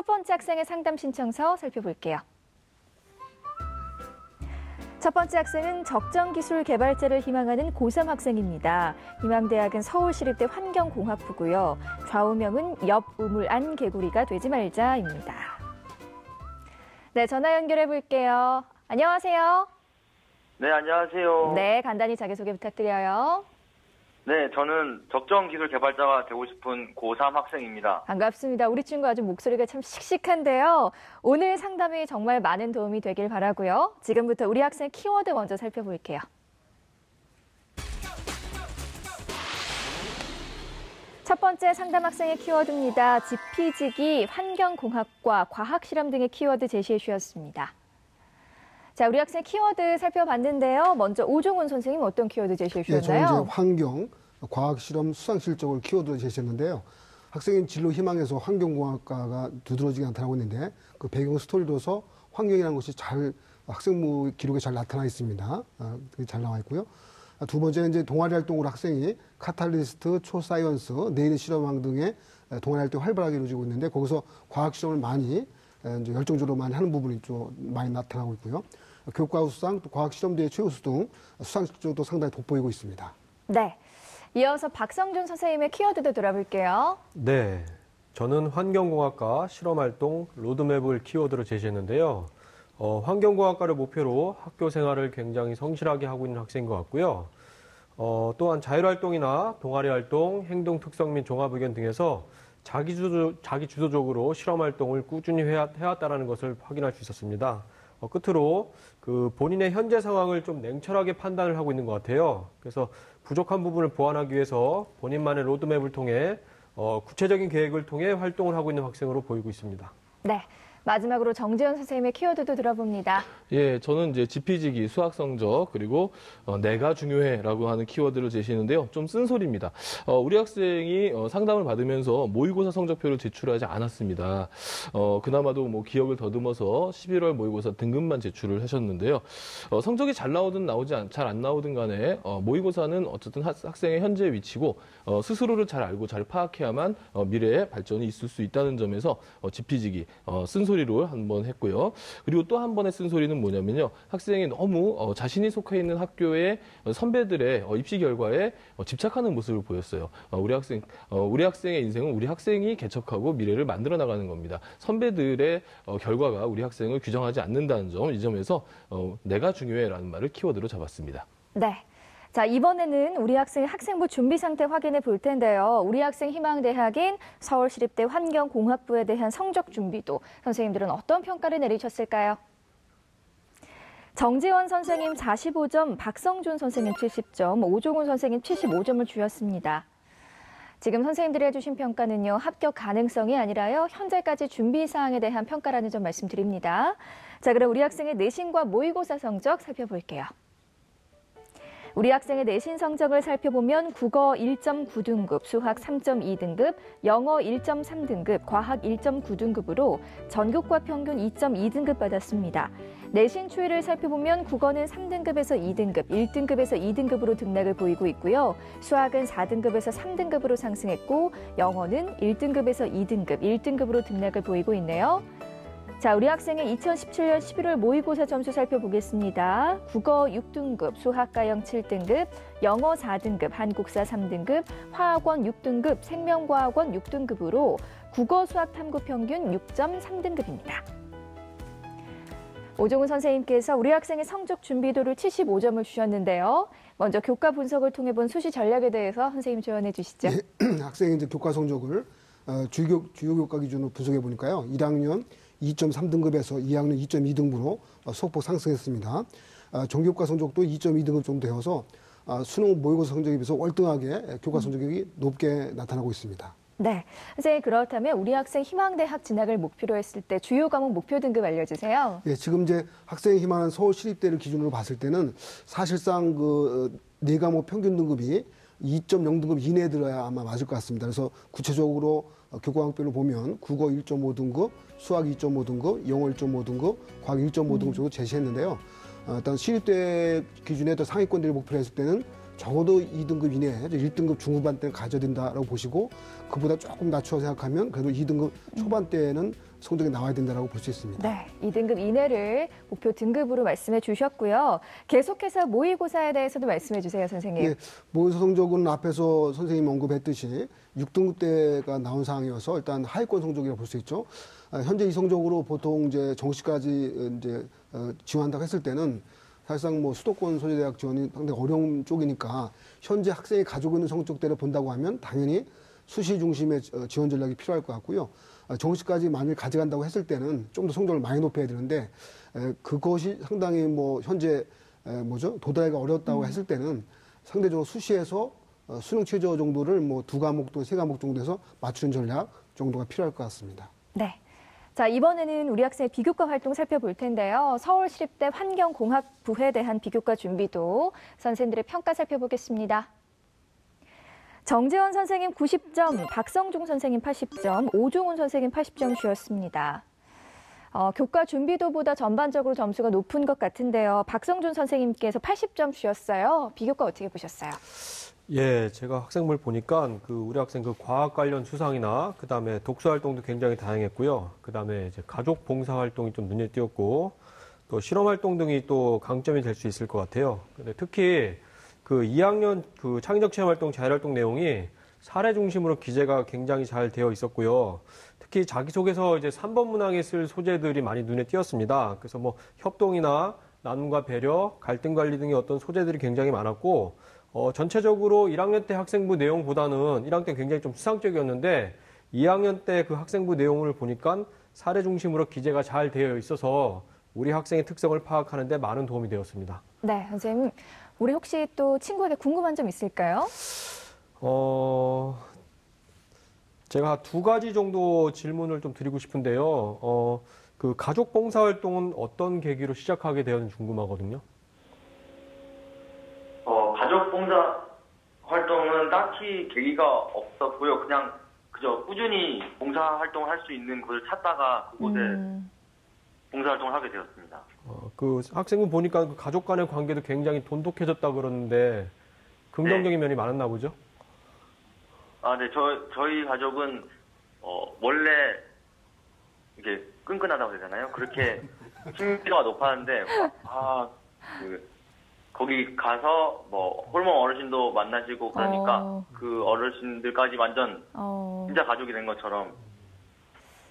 첫 번째 학생의 상담 신청서 살펴볼게요. 첫 번째 학생은 적정기술 개발자를 희망하는 고3 학생입니다. 희망대학은 서울시립대 환경공학부고요. 좌우명은 옆 우물 안 개구리가 되지 말자입니다. 네, 전화 연결해 볼게요. 안녕하세요. 네, 안녕하세요. 네, 간단히 자기소개 부탁드려요. 네, 저는 적정기술 개발자가 되고 싶은 고3 학생입니다. 반갑습니다. 우리 친구 아주 목소리가 참 씩씩한데요. 오늘 상담이 정말 많은 도움이 되길 바라고요. 지금부터 우리 학생 키워드 먼저 살펴볼게요. 첫 번째 상담 학생의 키워드입니다. 지피지기, 환경공학과, 과학실험 등의 키워드 제시해 주셨습니다. 자, 우리 학생 키워드 살펴봤는데요. 먼저 오종훈 선생님 어떤 키워드 제시해 주셨나요? 네, 저는 이제 환경, 과학실험, 수상 실적을 키워드로 제시했는데요. 학생인 진로 희망에서 환경공학과가 두드러지게 나타나고 있는데 그 배경 스토리로서 환경이라는 것이 잘 학생부 기록에 잘 나타나 있습니다. 그게 잘 나와 있고요. 두 번째는 이제 동아리 활동으로 학생이 카탈리스트, 초사이언스, 내일의 실험왕 등의 동아리 활동이 활발하게 이루어지고 있는데 거기서 과학실험을 많이 이제 열정적으로 많이 하는 부분이 좀 많이 나타나고 있고요. 교과 수상, 또 과학실험대회 최우수 등 수상 실적도 상당히 돋보이고 있습니다. 네. 이어서 박성준 선생님의 키워드도 돌아볼게요. 네. 저는 환경공학과 실험활동 로드맵을 키워드로 제시했는데요. 환경공학과를 목표로 학교 생활을 굉장히 성실하게 하고 있는 학생인 것 같고요. 또한 자율활동이나 동아리 활동, 행동 특성 및 종합의견 등에서 자기 주도적으로 실험활동을 꾸준히 해왔다는 것을 확인할 수 있었습니다. 끝으로 본인의 현재 상황을 좀 냉철하게 판단을 하고 있는 것 같아요. 그래서 부족한 부분을 보완하기 위해서 본인만의 로드맵을 통해 구체적인 계획을 통해 활동을 하고 있는 학생으로 보이고 있습니다. 네. 마지막으로 정지현 선생님의 키워드도 들어봅니다. 예, 저는 이제 지피지기, 수학 성적, 그리고 내가 중요해라고 하는 키워드를 제시했는데요. 좀 쓴소리입니다. 우리 학생이 상담을 받으면서 모의고사 성적표를 제출하지 않았습니다. 그나마도 뭐 기억을 더듬어서 11월 모의고사 등급만 제출을 하셨는데요. 성적이 잘 나오든 잘 안 나오든 간에 모의고사는 어쨌든 학생의 현재 위치고 스스로를 잘 알고 잘 파악해야만 미래에 발전이 있을 수 있다는 점에서 지피지기, 쓴소리로 한번 했고요. 그리고 또 한 번의 쓴소리는 뭐냐면요. 학생이 너무 자신이 속해 있는 학교의 선배들의 입시 결과에 집착하는 모습을 보였어요. 우리 학생의 인생은 우리 학생이 개척하고 미래를 만들어 나가는 겁니다. 선배들의 결과가 우리 학생을 규정하지 않는다는 점, 이 점에서 내가 중요해라는 말을 키워드로 잡았습니다. 네. 자, 이번에는 우리 학생의 학생부 준비 상태 확인해 볼 텐데요. 우리 학생 희망대학인 서울시립대 환경공학부에 대한 성적 준비도 선생님들은 어떤 평가를 내리셨을까요? 정지원 선생님 45점, 박성준 선생님 70점, 오종훈 선생님 75점을 주셨습니다. 지금 선생님들이 해주신 평가는요, 합격 가능성이 아니라요, 현재까지 준비 사항에 대한 평가라는 점 말씀드립니다. 자, 그럼 우리 학생의 내신과 모의고사 성적 살펴볼게요. 우리 학생의 내신 성적을 살펴보면 국어 1.9등급, 수학 3.2등급, 영어 1.3등급, 과학 1.9등급으로 전교과 평균 2.2등급 받았습니다. 내신 추이를 살펴보면 국어는 3등급에서 2등급, 1등급에서 2등급으로 등락을 보이고 있고요. 수학은 4등급에서 3등급으로 상승했고 영어는 1등급에서 2등급, 1등급으로 등락을 보이고 있네요. 자, 우리 학생의 2017년 11월 모의고사 점수 살펴보겠습니다. 국어 6등급, 수학가형 7등급, 영어 4등급, 한국사 3등급, 화학원 6등급, 생명과학원 6등급으로 국어 수학 탐구 평균 6.3등급입니다. 오종훈 선생님께서 우리 학생의 성적 준비도를 75점을 주셨는데요. 먼저 교과 분석을 통해 본 수시 전략에 대해서 선생님 조언해 주시죠. 네, 학생의 이제 교과 성적을 주요 교과 기준으로 분석해 보니까요. 1학년 2.3등급에서 2학년 2.2등급으로 소폭 상승했습니다. 종교과 성적도 2.2등급 정도 되어서 수능 모의고사 성적에 비해서 월등하게 교과 성적이 높게 나타나고 있습니다. 네, 선생님 그렇다면 우리 학생 희망대학 진학을 목표로 했을 때 주요 과목 목표 등급 알려주세요. 네, 지금 이제 학생이 희망하는 서울시립대를 기준으로 봤을 때는 사실상 네 과목 평균 등급이 2.0등급 이내에 들어야 아마 맞을 것 같습니다. 그래서 구체적으로 교과학별로 보면 국어 1.5등급, 수학 2.5등급, 영어 1.5등급, 과학 1.5등급 정도 제시했는데요. 일단 시립대 기준에 더 상위권들을 목표로 했을 때는 적어도 2등급 이내에 1등급 중후반대를 가져야 된다라고 보시고 그보다 조금 낮춰 생각하면 그래도 2등급 초반대에는 성적이 나와야 된다고 볼 수 있습니다. 네, 2등급 이내를 목표 등급으로 말씀해 주셨고요. 계속해서 모의고사에 대해서도 말씀해 주세요, 선생님. 예, 모의고사 성적은 앞에서 선생님 언급했듯이 6등급대가 나온 상황이어서 일단 하위권 성적이라고 볼 수 있죠. 현재 이 성적으로 보통 이제 정시까지 이제 지원한다고 했을 때는 사실상 뭐 수도권 소재대학 지원이 상당히 어려운 쪽이니까 현재 학생이 가지고 있는 성적대를 본다고 하면 당연히 수시 중심의 지원 전략이 필요할 것 같고요. 정시까지 만일 가져간다고 했을 때는 좀 더 성적을 많이 높여야 되는데 그것이 상당히 뭐 현재 도달하기가 어렵다고 했을 때는 상대적으로 수시에서 수능 최저 정도를 뭐 2과목 또는 3과목 정도에서 맞추는 전략 정도가 필요할 것 같습니다. 네. 자, 이번에는 우리 학생의 비교과 활동 살펴볼 텐데요. 서울시립대 환경공학부에 대한 비교과 준비도 선생님들의 평가 살펴보겠습니다. 정재원 선생님 90점, 박성중 선생님 80점, 오종훈 선생님 80점 주었습니다. 교과 준비도보다 전반적으로 점수가 높은 것 같은데요. 박성준 선생님께서 80점 주셨어요. 비교과 어떻게 보셨어요? 예, 제가 학생부를 보니까 우리 학생 과학 관련 수상이나 그다음에 독서 활동도 굉장히 다양했고요. 그다음에 이제 가족 봉사 활동이 좀 눈에 띄었고 또 실험 활동 등이 또 강점이 될 수 있을 것 같아요. 근데 특히 2학년 창의적 체험 활동, 자율 활동 내용이 사례 중심으로 기재가 굉장히 잘 되어 있었고요. 특히 자기소개서 이제 3번 문항에 쓸 소재들이 많이 눈에 띄었습니다. 그래서 뭐 협동이나 나눔과 배려, 갈등 관리 등의 어떤 소재들이 굉장히 많았고, 전체적으로 1학년 때 학생부 내용보다는 1학년 때 굉장히 좀 수상적이었는데 2학년 때 그 학생부 내용을 보니까 사례 중심으로 기재가 잘 되어 있어서 우리 학생의 특성을 파악하는 데 많은 도움이 되었습니다. 네, 선생님. 우리 혹시 또 친구에게 궁금한 점 있을까요? 제가 2가지 정도 질문을 좀 드리고 싶은데요. 가족 봉사 활동은 어떤 계기로 시작하게 되었는지 궁금하거든요. 가족 봉사 활동은 딱히 계기가 없었고요. 그냥 그저 꾸준히 봉사 활동을 할 수 있는 곳을 찾다가 그곳에 봉사 활동을 하게 되었습니다. 학생분 보니까 가족 간의 관계도 굉장히 돈독해졌다 그러는데 긍정적인 면이 많았나 보죠? 네, 저희 가족은 원래 이게 끈끈하다고 해야 되나요? 그렇게 친밀도가 높았는데 거기 가서 뭐 홀몸 어르신도 만나시고 그러니까 그 어르신들까지 완전 진짜 가족이 된 것처럼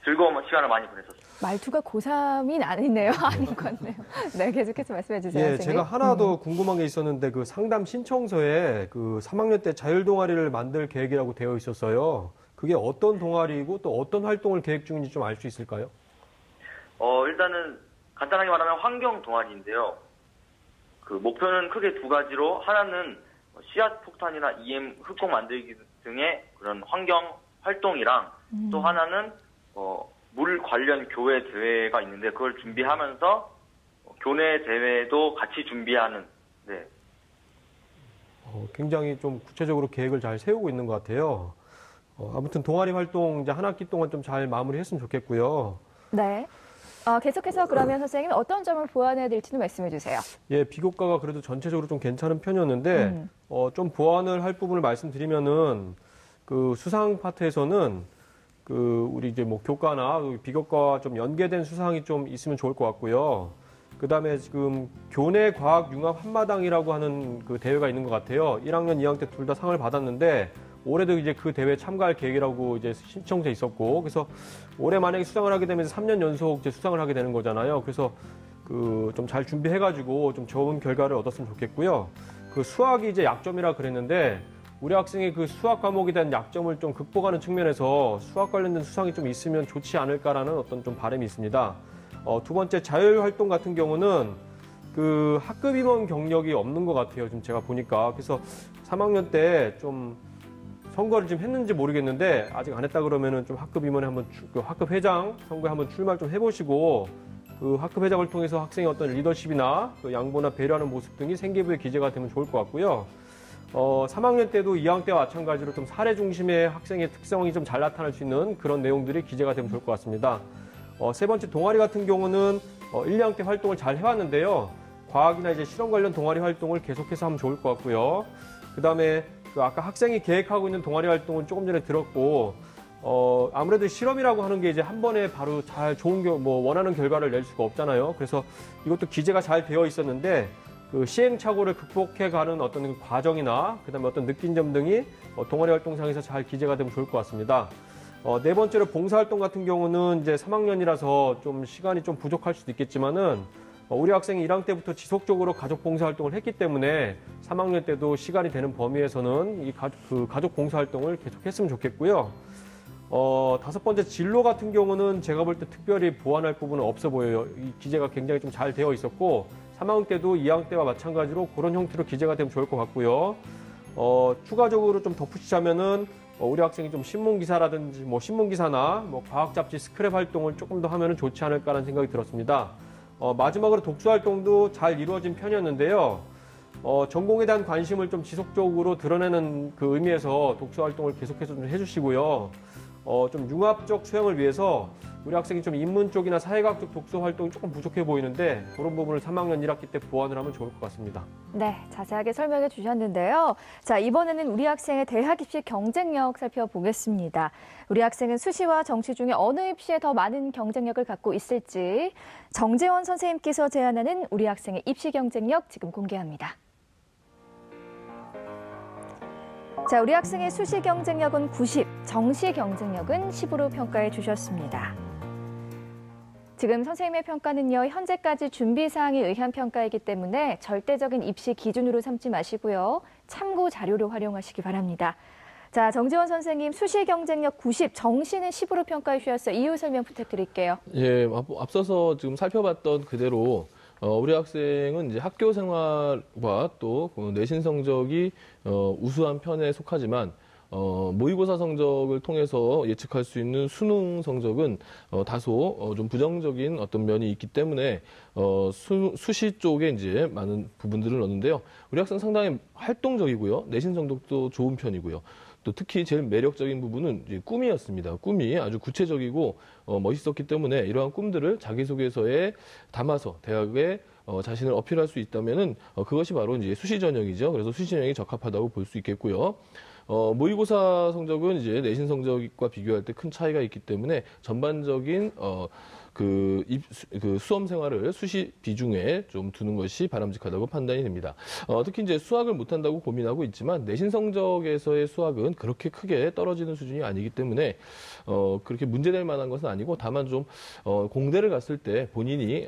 즐거운 시간을 많이 보냈었어요. 말투가 고3이 아니네요. 아닌 것 같네요. 네, 계속해서 말씀해 주세요. 예, 선생님. 제가 하나 더 궁금한 게 있었는데 상담 신청서에 3학년 때 자율 동아리를 만들 계획이라고 되어 있었어요. 그게 어떤 동아리이고 또 어떤 활동을 계획 중인지 좀 알 수 있을까요? 일단은 간단하게 말하면 환경 동아리인데요. 목표는 크게 2가지로 하나는 씨앗 폭탄이나 EM 흙공 만들기 등의 그런 환경 활동이랑 또 하나는 물 관련 교회 대회가 있는데 그걸 준비하면서 교내 대회도 같이 준비하는. 네. 굉장히 좀 구체적으로 계획을 잘 세우고 있는 것 같아요. 아무튼 동아리 활동 이제 한 학기 동안 좀 잘 마무리했으면 좋겠고요. 네. 계속해서 그러면 선생님 어떤 점을 보완해야 될지는 말씀해 주세요. 예, 비교과가 그래도 전체적으로 좀 괜찮은 편이었는데 좀 보완을 할 부분을 말씀드리면은 수상 파트에서는 우리 이제 뭐 교과나 비교과와 좀 연계된 수상이 좀 있으면 좋을 것 같고요. 그다음에 지금 교내 과학 융합 한마당이라고 하는 대회가 있는 것 같아요. 1학년, 2학년 때 둘 다 상을 받았는데 올해도 이제 그 대회 참가할 계획이라고 이제 신청돼 있었고, 그래서 올해 만약에 수상을 하게 되면 3년 연속 이제 수상을 하게 되는 거잖아요. 그래서 좀 잘 준비해가지고 좀 좋은 결과를 얻었으면 좋겠고요. 수학이 이제 약점이라 그랬는데 우리 학생의 수학 과목에 대한 약점을 좀 극복하는 측면에서 수학 관련된 수상이 좀 있으면 좋지 않을까라는 어떤 좀 바람이 있습니다. 2번째 자율 활동 같은 경우는 학급 임원 경력이 없는 것 같아요. 지금 제가 보니까. 그래서 3학년 때 좀 선거를 지금 했는지 모르겠는데 아직 안 했다 그러면은 좀 학급 임원에 한번 학급 회장 선거에 한번 출마를 좀 해보시고 학급 회장을 통해서 학생의 어떤 리더십이나 양보나 배려하는 모습 등이 생계부에 기재가 되면 좋을 것 같고요. 3학년 때도 2학년 때와 마찬가지로 좀 사례 중심의 학생의 특성이 좀 잘 나타날 수 있는 그런 내용들이 기재가 되면 좋을 것 같습니다. 3번째 동아리 같은 경우는 1, 2학년 때 활동을 잘 해왔는데요. 과학이나 이제 실험 관련 동아리 활동을 계속해서 하면 좋을 것 같고요. 그 다음에 아까 학생이 계획하고 있는 동아리 활동은 조금 전에 들었고, 아무래도 실험이라고 하는 게 이제 한 번에 바로 잘 원하는 결과를 낼 수가 없잖아요. 그래서 이것도 기재가 잘 되어 있었는데 그 시행착오를 극복해가는 어떤 그 과정이나 그다음에 어떤 느낀 점 등이 동아리 활동상에서 잘 기재가 되면 좋을 것 같습니다. 네 번째로 봉사활동 같은 경우는 이제 3학년이라서 좀 시간이 좀 부족할 수도 있겠지만은 우리 학생이 1학년 때부터 지속적으로 가족 봉사활동을 했기 때문에 3학년 때도 시간이 되는 범위에서는 이 가족 봉사활동을 계속했으면 좋겠고요. 다섯 번째 진로 같은 경우는 제가 볼 때 특별히 보완할 부분은 없어 보여요. 이 기재가 굉장히 좀 잘 되어 있었고 3학년 때도 2학년 때와 마찬가지로 그런 형태로 기재가 되면 좋을 것 같고요. 추가적으로 좀 덧붙이자면은 우리 학생이 좀 신문기사라든지 신문기사나 과학잡지 스크랩 활동을 조금 더 하면은 좋지 않을까라는 생각이 들었습니다. 마지막으로 독서활동도 잘 이루어진 편이었는데요. 전공에 대한 관심을 좀 지속적으로 드러내는 그 의미에서 독서활동을 계속해서 좀 해주시고요. 좀 융합적 수행을 위해서 우리 학생이 좀 인문 쪽이나 사회과학 쪽 독서 활동이 조금 부족해 보이는데 그런 부분을 3학년 1학기 때 보완을 하면 좋을 것 같습니다. 네, 자세하게 설명해 주셨는데요. 자, 이번에는 우리 학생의 대학 입시 경쟁력 살펴보겠습니다. 우리 학생은 수시와 정시 중에 어느 입시에 더 많은 경쟁력을 갖고 있을지 정재원 선생님께서 제안하는 우리 학생의 입시 경쟁력 지금 공개합니다. 자, 우리 학생의 수시 경쟁력은 90, 정시 경쟁력은 10으로 평가해 주셨습니다. 지금 선생님의 평가는요, 현재까지 준비 사항에 의한 평가이기 때문에 절대적인 입시 기준으로 삼지 마시고요. 참고 자료로 활용하시기 바랍니다. 자, 정재원 선생님, 수시 경쟁력 90, 정시는 10으로 평가해 주셨어요. 이유 설명 부탁드릴게요. 예, 앞서서 지금 살펴봤던 그대로 우리 학생은 이제 학교 생활과 또 내신 성적이 우수한 편에 속하지만 모의고사 성적을 통해서 예측할 수 있는 수능 성적은 다소 좀 부정적인 어떤 면이 있기 때문에 수시 쪽에 이제 많은 부분들을 넣는데요. 우리 학생 상당히 활동적이고요. 내신 성적도 좋은 편이고요. 또 특히 제일 매력적인 부분은 이제 꿈이었습니다. 꿈이 아주 구체적이고 멋있었기 때문에 이러한 꿈들을 자기소개서에 담아서 대학에 자신을 어필할 수 있다면은 그것이 바로 이제 수시 전형이죠. 그래서 수시 전형이 적합하다고 볼 수 있겠고요. 모의고사 성적은 이제 내신 성적과 비교할 때 큰 차이가 있기 때문에 전반적인 수험 생활을 수시 비중에 좀 두는 것이 바람직하다고 판단이 됩니다. 특히 이제 수학을 못한다고 고민하고 있지만 내신 성적에서의 수학은 그렇게 크게 떨어지는 수준이 아니기 때문에 그렇게 문제될 만한 것은 아니고 다만 좀 공대를 갔을 때 본인이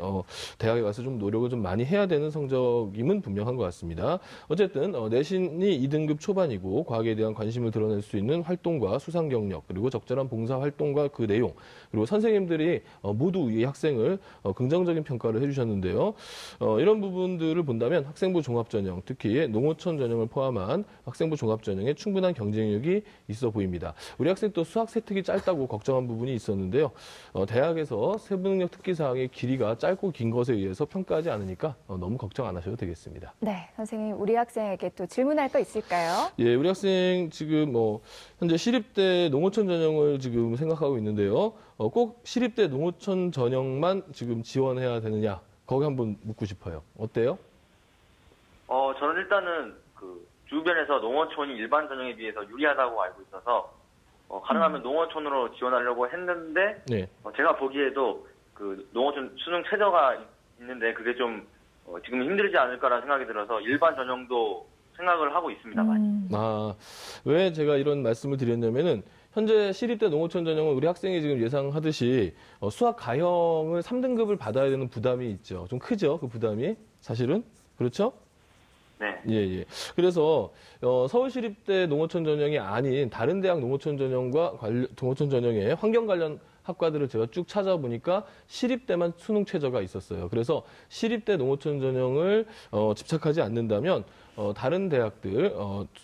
대학에 가서 좀 노력을 좀 많이 해야 되는 성적임은 분명한 것 같습니다. 어쨌든 내신이 2등급 초반이고 과학에 대한 관심을 드러낼 수 있는 활동과 수상 경력 그리고 적절한 봉사 활동과 그 내용 그리고 선생님들이 모두 이 학생을 긍정적인 평가를 해주셨는데요. 이런 부분들을 본다면 학생부 종합전형, 특히 농어촌 전형을 포함한 학생부 종합전형에 충분한 경쟁력이 있어 보입니다. 우리 학생 또 수학 세특이 짧다고 걱정한 부분이 있었는데요. 대학에서 세부능력 특기사항의 길이가 짧고 긴 것에 의해서 평가하지 않으니까 너무 걱정 안 하셔도 되겠습니다. 네, 선생님, 우리 학생에게 또 질문할 거 있을까요? 예, 우리 학생 지금 현재 시립대 농어촌 전형을 지금 생각하고 있는데요. 꼭 시립대 농어촌 전형만 지금 지원해야 되느냐? 거기 한번 묻고 싶어요. 어때요? 저는 일단은 그 주변에서 농어촌이 일반 전형에 비해서 유리하다고 알고 있어서 가능하면 농어촌으로 지원하려고 했는데 네. 제가 보기에도 그 농어촌 수능 최저가 있는데 그게 좀 지금 힘들지 않을까라는 생각이 들어서 일반 전형도 생각을 하고 있습니다. 왜 제가 이런 말씀을 드렸냐면은 현재 시립대 농어촌 전형은 우리 학생이 지금 예상하듯이 수학 가형을 3등급을 받아야 되는 부담이 있죠. 좀 크죠, 그 부담이 사실은 그렇죠? 네. 예. 그래서 서울시립대 농어촌 전형이 아닌 다른 대학 농어촌 전형과 농어촌 전형의 환경 관련 학과들을 제가 쭉 찾아보니까 시립대만 수능 최저가 있었어요. 그래서 시립대 농어촌 전형을 집착하지 않는다면 다른 대학들,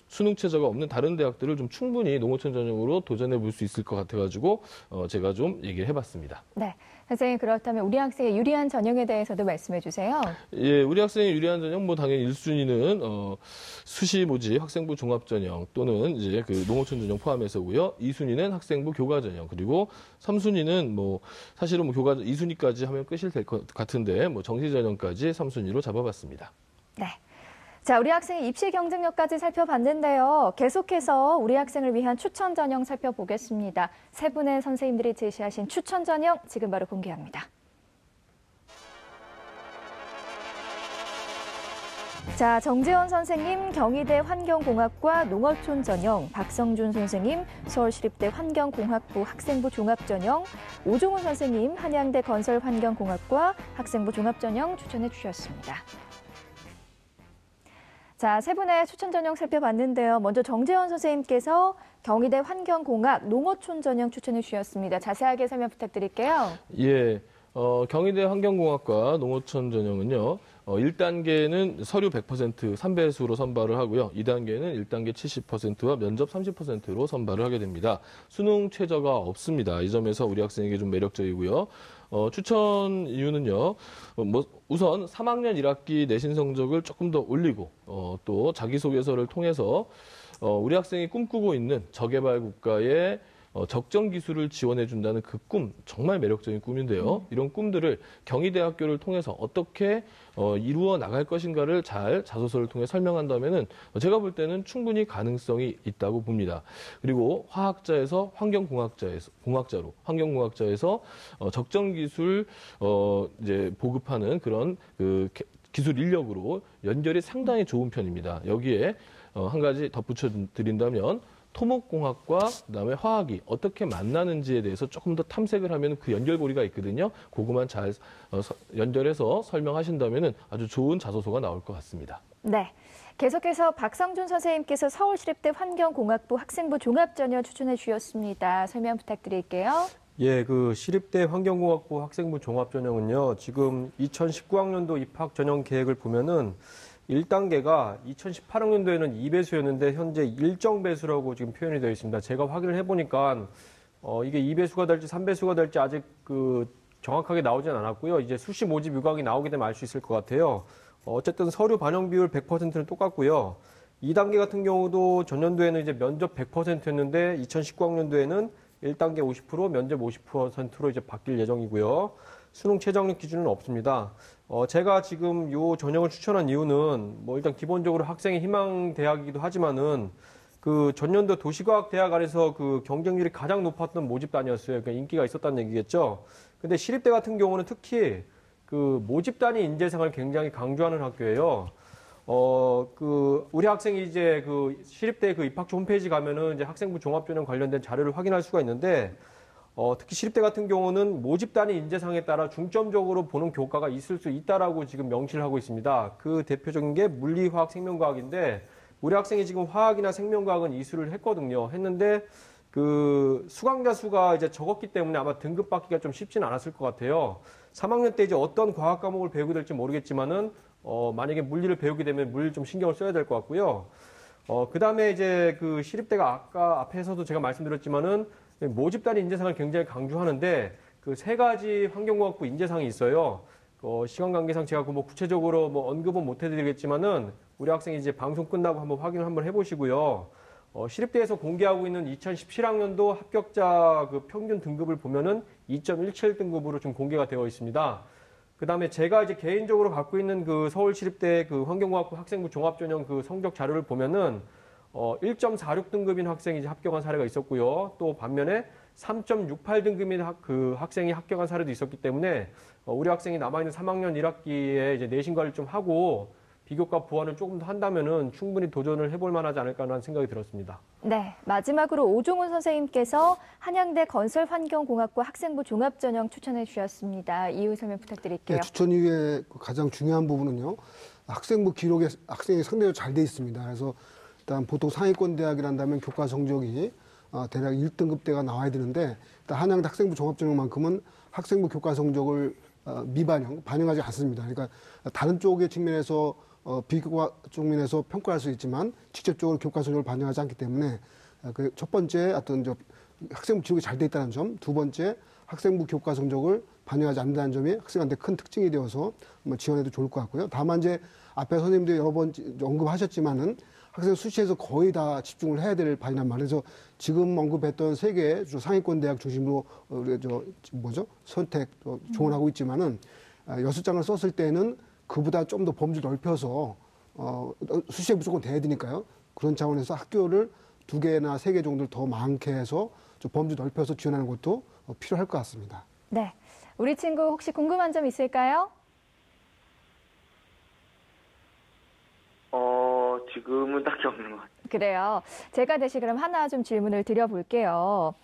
수능 최저가 없는 다른 대학들을 좀 충분히 농어촌 전형으로 도전해 볼 수 있을 것 같아가지고 제가 좀 얘기를 해봤습니다. 네. 선생님, 그렇다면 우리 학생의 유리한 전형에 대해서도 말씀해 주세요. 예, 우리 학생의 유리한 전형, 당연히 1순위는 수시 모집 학생부 종합 전형 또는 이제 그 농어촌 전형 포함해서고요. 2순위는 학생부 교과 전형, 그리고 3순위는 사실은 교과 2순위까지 하면 끝일 될 것 같은데 정시 전형까지 3순위로 잡아봤습니다. 네. 자, 우리 학생의 입시 경쟁력까지 살펴봤는데요. 계속해서 우리 학생을 위한 추천 전형 살펴보겠습니다. 세 분의 선생님들이 제시하신 추천 전형 지금 바로 공개합니다. 자, 정재원 선생님 경희대 환경공학과 농어촌 전형, 박성준 선생님 서울시립대 환경공학부 학생부 종합전형, 오종훈 선생님 한양대 건설환경공학과 학생부 종합전형 추천해 주셨습니다. 자, 세 분의 추천 전형 살펴봤는데요. 먼저 정재원 선생님께서 경희대 환경공학 농어촌 전형 추천해 주셨습니다. 자세하게 설명 부탁드릴게요. 예, 경희대 환경공학과 농어촌 전형은요. 1단계는 서류 100% 3배수로 선발을 하고요. 2단계는 1단계 70%와 면접 30%로 선발을 하게 됩니다. 수능 최저가 없습니다. 이 점에서 우리 학생에게 좀 매력적이고요. 추천 이유는요. 우선 3학년 1학기 내신 성적을 조금 더 올리고 또 자기소개서를 통해서 우리 학생이 꿈꾸고 있는 저개발 국가의 적정 기술을 지원해 준다는 그 꿈, 정말 매력적인 꿈인데요. 이런 꿈들을 경희대학교를 통해서 어떻게 이루어 나갈 것인가를 잘 자소서를 통해 설명한다면은 제가 볼 때는 충분히 가능성이 있다고 봅니다. 그리고 화학자에서 환경공학자에서 적정 기술 이제 보급하는 그런 그 기술 인력으로 연결이 상당히 좋은 편입니다. 여기에 한 가지 덧붙여 드린다면 토목공학과 그다음에 화학이 어떻게 만나는지에 대해서 조금 더 탐색을 하면 그 연결고리가 있거든요. 그것만 잘 연결해서 설명하신다면 아주 좋은 자소서가 나올 것 같습니다. 네. 계속해서 박성준 선생님께서 서울시립대 환경공학부 학생부 종합전형 추천해 주셨습니다. 설명 부탁드릴게요. 예, 그 시립대 환경공학부 학생부 종합전형은요. 지금 2019학년도 입학 전형 계획을 보면은 1단계가 2018학년도에는 2배수였는데 현재 1.배수라고 지금 표현이 되어 있습니다. 제가 확인을 해보니까 이게 2배수가 될지 3배수가 될지 아직 정확하게 나오진 않았고요. 이제 수시 모집 유각이 나오게 되면 알 수 있을 것 같아요. 어쨌든 서류 반영 비율 100%는 똑같고요. 2단계 같은 경우도 전년도에는 이제 면접 100%였는데 2019학년도에는 1단계 50%, 면접 50%로 이제 바뀔 예정이고요. 수능 최저학력 기준은 없습니다. 제가 지금 요 전형을 추천한 이유는 일단 기본적으로 학생의 희망 대학이기도 하지만은 그 전년도 도시과학대학 안에서 그 경쟁률이 가장 높았던 모집단이었어요. 그러니까 인기가 있었다는 얘기겠죠. 근데 시립대 같은 경우는 특히 그 모집단위 인재상을 굉장히 강조하는 학교예요. 우리 학생이 이제 그 시립대 그 입학처 홈페이지 가면은 이제 학생부 종합전형 관련된 자료를 확인할 수가 있는데 특히 시립대 같은 경우는 모집단위 인재상에 따라 중점적으로 보는 교과가 있을 수 있다라고 지금 명시를 하고 있습니다. 그 대표적인 게 물리, 화학, 생명과학인데 우리 학생이 지금 화학이나 생명과학은 이수를 했는데 그 수강자 수가 이제 적었기 때문에 아마 등급 받기가 좀 쉽지는 않았을 것 같아요. 3학년 때 이제 어떤 과학 과목을 배우게 될지 모르겠지만은 만약에 물리를 배우게 되면 물리를 좀 신경을 써야 될 것 같고요. 그 다음에 이제 그 시립대가 아까 앞에서도 제가 말씀드렸지만은 모집단위 인재상을 굉장히 강조하는데 그 세 가지 환경공학부 인재상이 있어요. 시간 관계상 제가 구체적으로 언급은 못 해드리겠지만은 우리 학생이 이제 방송 끝나고 한번 확인을 한번 해보시고요. 시립대에서 공개하고 있는 2017학년도 합격자 그 평균 등급을 보면은 2.17등급으로 지금 공개가 되어 있습니다. 그 다음에 제가 이제 개인적으로 갖고 있는 그 서울시립대 그 환경공학부 학생부 종합전형 그 성적 자료를 보면은 1.46등급인 학생이 이제 합격한 사례가 있었고요. 또 반면에 3.68등급인 그 학생이 합격한 사례도 있었기 때문에 우리 학생이 남아있는 3학년 1학기에 이제 내신 관리를 좀 하고 비교과 보완을 조금 더 한다면은 충분히 도전을 해볼 만하지 않을까라는 생각이 들었습니다. 네, 마지막으로 오종훈 선생님께서 한양대 건설환경공학과 학생부 종합전형 추천해 주셨습니다. 이유 설명 부탁드릴게요. 네, 추천 이후에 가장 중요한 부분은요. 학생부 기록에 학생이 상대적으로 잘 돼 있습니다. 그래서 일단 보통 상위권 대학이란다면 교과 성적이 대략 1등급대가 나와야 되는데 일단 한양대 학생부 종합전형만큼은 학생부 교과 성적을 반영하지 않습니다. 그러니까 다른 쪽의 측면에서 비교과 측면에서 평가할 수 있지만 직접적으로 교과 성적을 반영하지 않기 때문에 그 첫 번째 학생부 기록이 잘 돼 있다는 점, 두 번째 학생부 교과 성적을 반영하지 않는다는 점이 학생한테 큰 특징이 되어서 지원해도 좋을 것 같고요. 다만 이제 앞에 선생님도 여러 번 언급하셨지만은 학생 수시에서 거의 다 집중을 해야 될 반이란 말이죠. 지금 언급했던 세 개 상위권 대학 중심으로 선택 조언하고 있지만은 6장을 썼을 때는 그보다 좀 더 범주 넓혀서 수시에 무조건 돼야 되니까요. 그런 차원에서 학교를 2개나 3개 정도를 더 많게 해서 좀 범주 넓혀서 지원하는 것도 필요할 것 같습니다. 네. 우리 친구 혹시 궁금한 점 있을까요? 지금은 딱히 없는 것 같아요. 그래요. 제가 대신 그럼 하나 좀 질문을 드려볼게요.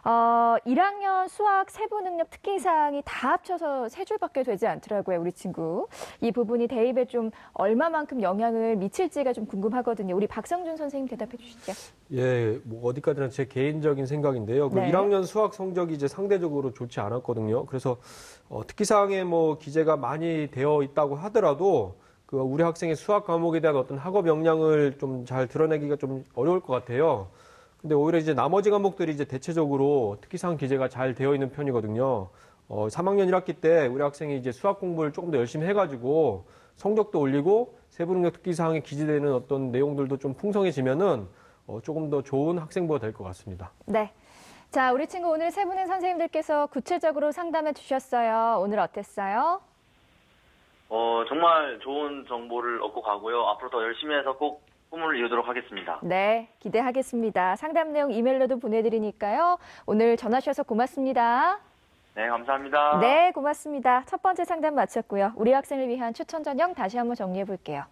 1학년 수학 세부 능력 특기사항이 다 합쳐서 3줄밖에 되지 않더라고요, 우리 친구. 이 부분이 대입에 좀 얼마만큼 영향을 미칠지가 좀 궁금하거든요. 우리 박성준 선생님 대답해 주시죠. 예, 뭐 어디까지나 제 개인적인 생각인데요. 그 네. 1학년 수학 성적이 이제 상대적으로 좋지 않았거든요. 그래서 특기사항에 뭐 기재가 많이 되어 있다고 하더라도 그 우리 학생의 수학 과목에 대한 어떤 학업 역량을 좀 잘 드러내기가 좀 어려울 것 같아요. 근데 오히려 이제 나머지 과목들이 이제 대체적으로 특기사항 기재가 잘 되어 있는 편이거든요. 3학년 1학기 때 우리 학생이 이제 수학 공부를 조금 더 열심히 해가지고 성적도 올리고 세부능력 특기사항에 기재되는 어떤 내용들도 좀 풍성해지면은 조금 더 좋은 학생부가 될 것 같습니다. 네. 자, 우리 친구 오늘 세 분의 선생님들께서 구체적으로 상담해 주셨어요. 오늘 어땠어요? 정말 좋은 정보를 얻고 가고요. 앞으로 더 열심히 해서 꼭 꿈을 이루도록 하겠습니다. 네, 기대하겠습니다. 상담 내용 이메일로도 보내드리니까요. 오늘 전화 주셔서 고맙습니다. 네, 감사합니다. 네, 고맙습니다. 첫 번째 상담 마쳤고요. 우리 학생을 위한 추천 전형 다시 한번 정리해 볼게요.